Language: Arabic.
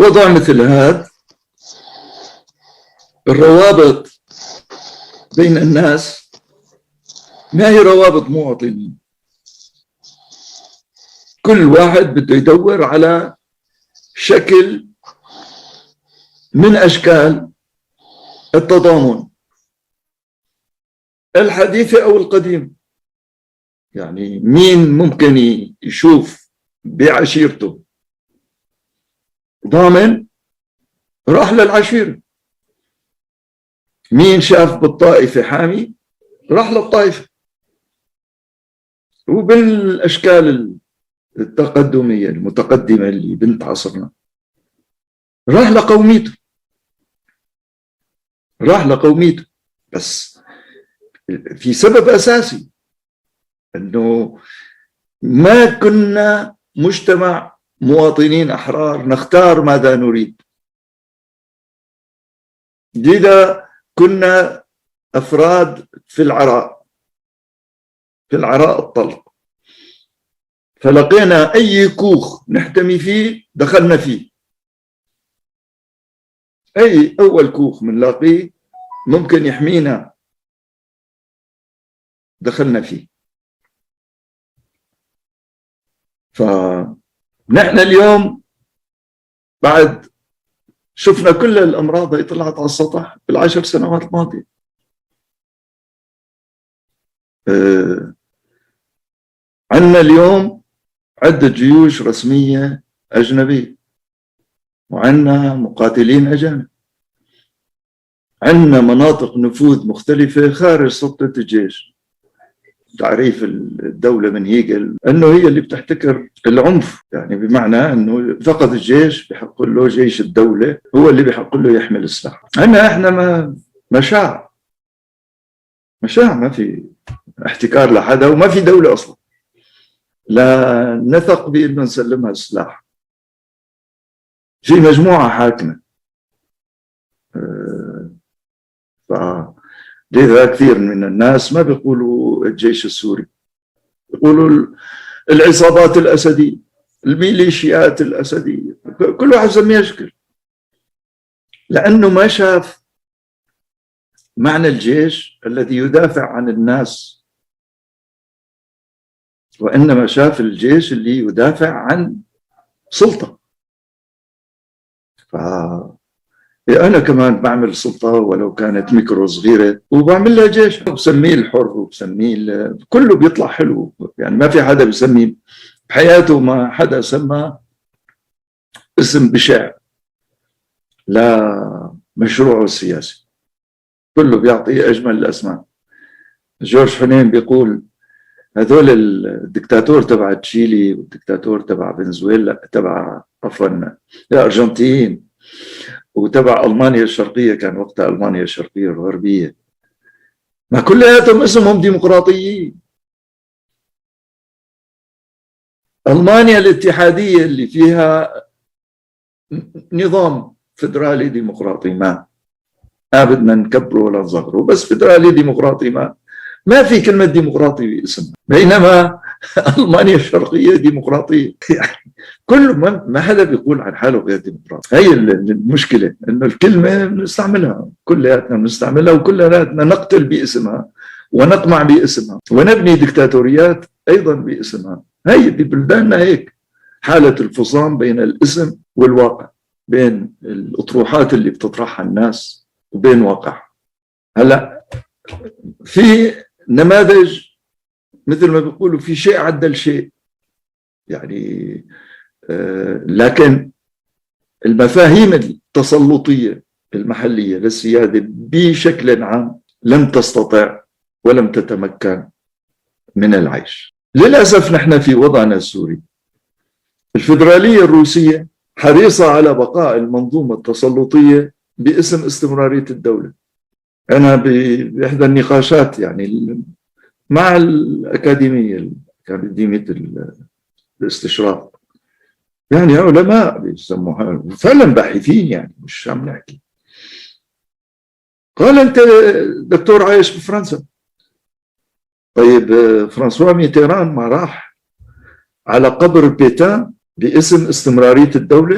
بوضع مثل هذا الروابط بين الناس ما هي روابط مواطنين، كل واحد بده يدور على شكل من أشكال التضامن الحديث أو القديم. يعني مين ممكن يشوف بعشيرته ضامن راح للعشيرة، مين شاف بالطائفة حامي راح للطائفة. وبالأشكال التقدمية المتقدمة اللي بنت عصرنا راح لقوميته. بس في سبب أساسي، أنه ما كنا مجتمع مواطنين أحرار نختار ماذا نريد، لذا كنا أفراد في العراء الطلق، فلقينا أي كوخ نحتمي فيه دخلنا فيه، أي أول كوخ منلاقيه ممكن يحمينا دخلنا فيه. فنحن اليوم بعد شفنا كل الأمراض اللي طلعت على السطح بالعشر سنوات الماضية. عندنا اليوم عدة جيوش رسمية أجنبية، وعندنا مقاتلين أجانب، عندنا مناطق نفوذ مختلفة خارج سلطة الجيش. تعريف الدولة من هيجل أنه هي اللي بتحتكر العنف، يعني بمعنى أنه فقط الجيش بحق له، جيش الدولة هو اللي بحق له يحمل السلاح. إحنا ما مشاع، ما في احتكار لحدا، وما في دولة أصلا لا نثق بأنه نسلمها السلاح. في مجموعة حاكمة، لذا كثير من الناس ما بيقولوا الجيش السوري، بيقولوا العصابات الأسدية، الميليشيات الأسدية، كل واحد يسميها شكل، لأنه ما شاف معنى الجيش الذي يدافع عن الناس، وإنما شاف الجيش اللي يدافع عن سلطة. أنا كمان بعمل سلطة ولو كانت ميكرو صغيرة، وبعمل لها جيش، وبسميه الحر وبسميه كله بيطلع حلو. يعني ما في حدا بيسميه بحياته، ما حدا سمى اسم بشع لا مشروعه السياسي، كله بيعطيه أجمل الأسماء. جورج حنين بيقول هذول الدكتاتور تبع تشيلي والدكتاتور تبع فنزويلا تبع الأرجنتين وتبع ألمانيا الشرقية، كان وقتها ألمانيا الشرقية الغربية، ما كلياتهم اسمهم ديمقراطيين. ألمانيا الاتحادية اللي فيها نظام فدرالي ديمقراطي ما بدنا نكبره ولا نصغره، بس فدرالي ديمقراطي ما في كلمة ديمقراطي باسمها، بينما ألمانيا الشرقية ديمقراطية. يعني كل ما حدا بيقول عن حاله غير ديمقراطي. هي المشكلة، إنه الكلمة بنستعملها، كلياتنا بنستعملها، وكلياتنا نقتل باسمها ونطمع باسمها ونبني ديكتاتوريات أيضا باسمها. هي ببلداننا هيك حالة الفصام بين الاسم والواقع، بين الأطروحات اللي بتطرحها الناس وبين واقع. هلأ في نماذج مثل ما بيقولوا في شيء عدل شيء، يعني لكن المفاهيم التسلطية المحلية للسيادة بشكل عام لم تستطع ولم تتمكن من العيش. للأسف نحن في وضعنا السوري الفيدرالية الروسية حريصة على بقاء المنظومة التسلطية باسم استمرارية الدولة. أنا بإحدى النقاشات يعني مع الأكاديمية الاستشراق، يعني علماء بيسموها فعلا باحثين، يعني مش عم نحكي. قال أنت دكتور عايش بفرنسا، طيب فرانسوا ميتيران ما راح على قبر بيتان باسم استمرارية الدولة؟